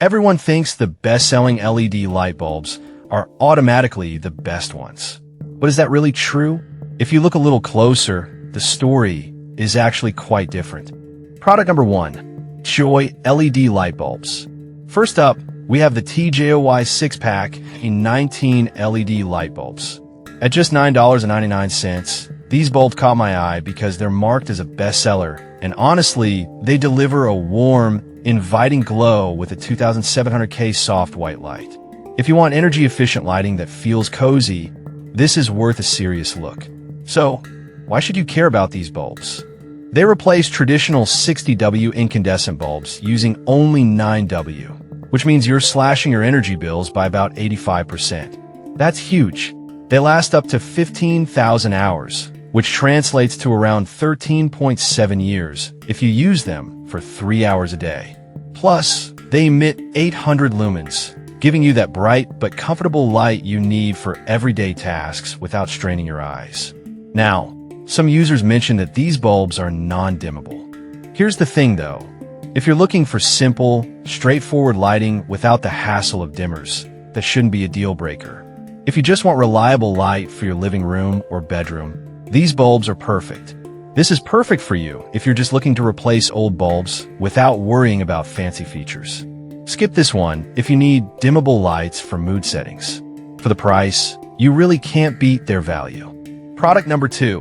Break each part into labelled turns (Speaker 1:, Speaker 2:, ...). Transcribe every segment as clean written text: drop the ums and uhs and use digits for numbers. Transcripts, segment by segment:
Speaker 1: Everyone thinks the best-selling LED light bulbs are automatically the best ones. But is that really true? If you look a little closer, the story is actually quite different. Product number 1. Joy LED light bulbs. First up, we have the TJOY 6-pack in 19 LED light bulbs. At just $9.99, these bulbs caught my eye because they're marked as a bestseller, and honestly, they deliver a warm, inviting glow with a 2700K soft white light. If you want energy-efficient lighting that feels cozy, this is worth a serious look. So, why should you care about these bulbs? They replace traditional 60W incandescent bulbs using only 9W, which means you're slashing your energy bills by about 85%. That's huge. They last up to 15,000 hours, which translates to around 13.7 years if you use them for 3 hours a day. Plus, they emit 800 lumens, giving you that bright but comfortable light you need for everyday tasks without straining your eyes. Now, some users mention that these bulbs are non-dimmable. Here's the thing though, if you're looking for simple, straightforward lighting without the hassle of dimmers, that shouldn't be a deal breaker. If you just want reliable light for your living room or bedroom, these bulbs are perfect. This is perfect for you if you're just looking to replace old bulbs without worrying about fancy features. Skip this one if you need dimmable lights for mood settings. For the price, you really can't beat their value. Product number 2.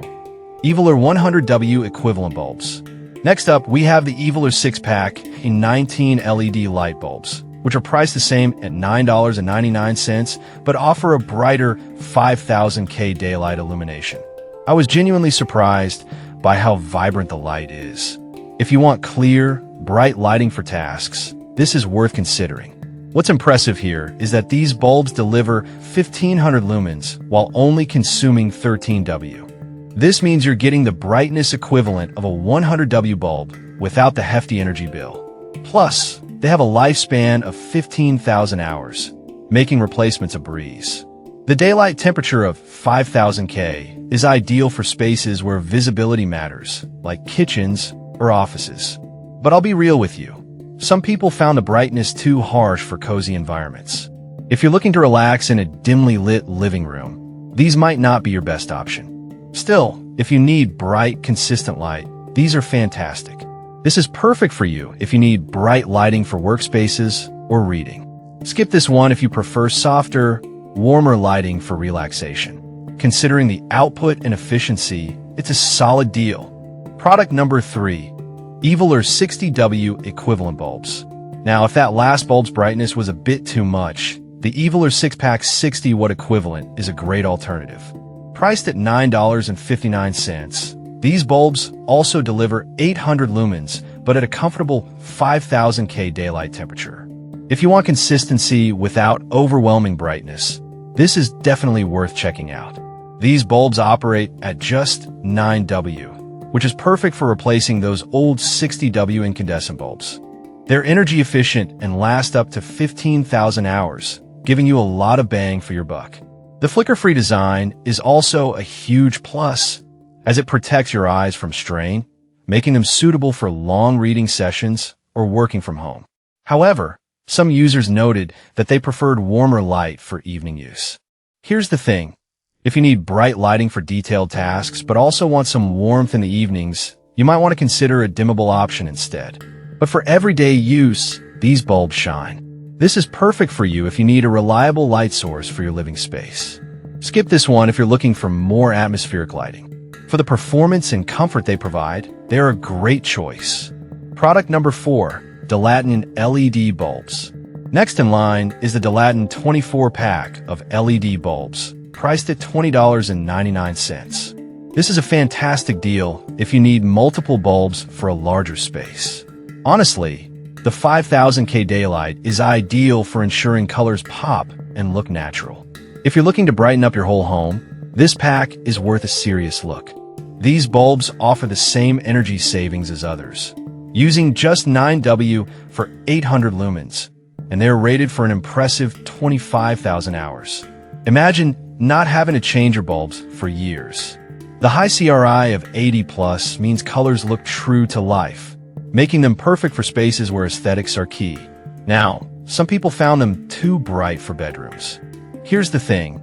Speaker 1: Eviler 100W equivalent bulbs. Next up, we have the Eviler 6-pack in 19 LED light bulbs, which are priced the same at $9.99, but offer a brighter 5000K daylight illumination. I was genuinely surprised by how vibrant the light is. If you want clear, bright lighting for tasks, this is worth considering. What's impressive here is that these bulbs deliver 1500 lumens while only consuming 13W. This means you're getting the brightness equivalent of a 100W bulb without the hefty energy bill. Plus, they have a lifespan of 15,000 hours, making replacements a breeze. The daylight temperature of 5000K is ideal for spaces where visibility matters, like kitchens or offices. But I'll be real with you. Some people found the brightness too harsh for cozy environments. If you're looking to relax in a dimly lit living room, these might not be your best option. Still, if you need bright, consistent light, these are fantastic. This is perfect for you if you need bright lighting for workspaces or reading. Skip this one if you prefer softer, warmer lighting for relaxation. Considering the output and efficiency, it's a solid deal. Product number 3. Eviler 60W equivalent bulbs. Now, if that last bulb's brightness was a bit too much, the Eviler 6-pack 60W equivalent is a great alternative. Priced at $9.59, these bulbs also deliver 800 lumens, but at a comfortable 5000K daylight temperature. If you want consistency without overwhelming brightness, this is definitely worth checking out. These bulbs operate at just 9W, which is perfect for replacing those old 60W incandescent bulbs. They're energy efficient and last up to 15,000 hours, giving you a lot of bang for your buck. The flicker-free design is also a huge plus, as it protects your eyes from strain, making them suitable for long reading sessions or working from home. However, some users noted that they preferred warmer light for evening use. Here's the thing. If you need bright lighting for detailed tasks but also want some warmth in the evenings, you might want to consider a dimmable option instead. But for everyday use, these bulbs shine. This is perfect for you if you need a reliable light source for your living space. Skip this one if you're looking for more atmospheric lighting. For the performance and comfort they provide, they're a great choice. Product number 4. Dilatin LED bulbs. Next in line is the Dilatin 24-pack of LED bulbs, priced at $20.99. This is a fantastic deal if you need multiple bulbs for a larger space. Honestly, the 5000K daylight is ideal for ensuring colors pop and look natural. If you're looking to brighten up your whole home, this pack is worth a serious look. These bulbs offer the same energy savings as others, using just 9W for 800 lumens, and they're rated for an impressive 25,000 hours. Imagine not having to change your bulbs for years. The high CRI of 80+ means colors look true to life, making them perfect for spaces where aesthetics are key. Now, some people found them too bright for bedrooms. Here's the thing.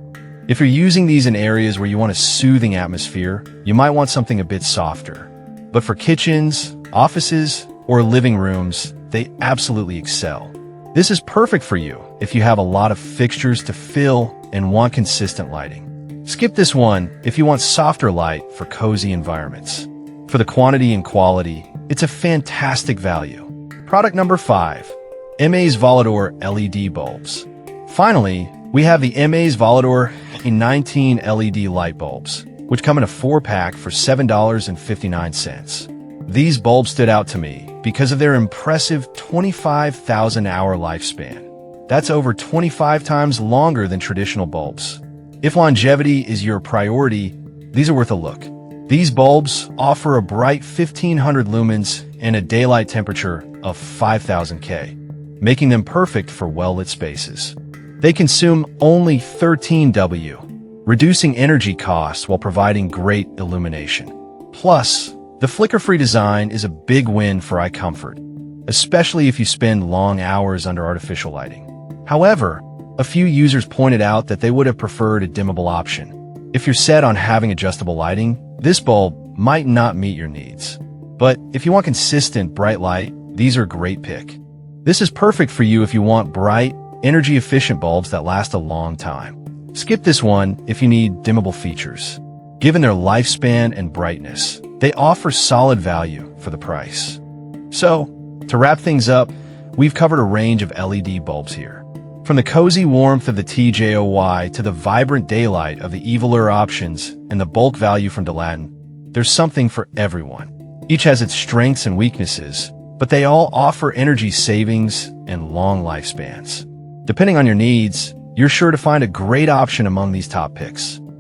Speaker 1: If you're using these in areas where you want a soothing atmosphere, you might want something a bit softer. But for kitchens, offices, or living rooms, they absolutely excel. This is perfect for you if you have a lot of fixtures to fill and want consistent lighting. Skip this one if you want softer light for cozy environments. For the quantity and quality, it's a fantastic value. Product number 5. MA's Volador LED bulbs. Finally, we have the MA's Volador 19 LED light bulbs, which come in a 4-pack for $7.59. These bulbs stood out to me because of their impressive 25,000-hour lifespan. That's over 25 times longer than traditional bulbs. If longevity is your priority, these are worth a look. These bulbs offer a bright 1,500 lumens and a daylight temperature of 5,000 K, making them perfect for well-lit spaces. They consume only 13 W, reducing energy costs while providing great illumination. Plus, the flicker-free design is a big win for eye comfort, especially if you spend long hours under artificial lighting. However, a few users pointed out that they would have preferred a dimmable option. If you're set on having adjustable lighting, this bulb might not meet your needs. But if you want consistent, bright light, these are a great pick. This is perfect for you if you want bright, energy-efficient bulbs that last a long time. Skip this one if you need dimmable features. Given their lifespan and brightness, they offer solid value for the price. So, to wrap things up, we've covered a range of LED bulbs here. From the cozy warmth of the TJOY to the vibrant daylight of the Evilure options and the bulk value from Dilatin, there's something for everyone. Each has its strengths and weaknesses, but they all offer energy savings and long lifespans. Depending on your needs, you're sure to find a great option among these top picks.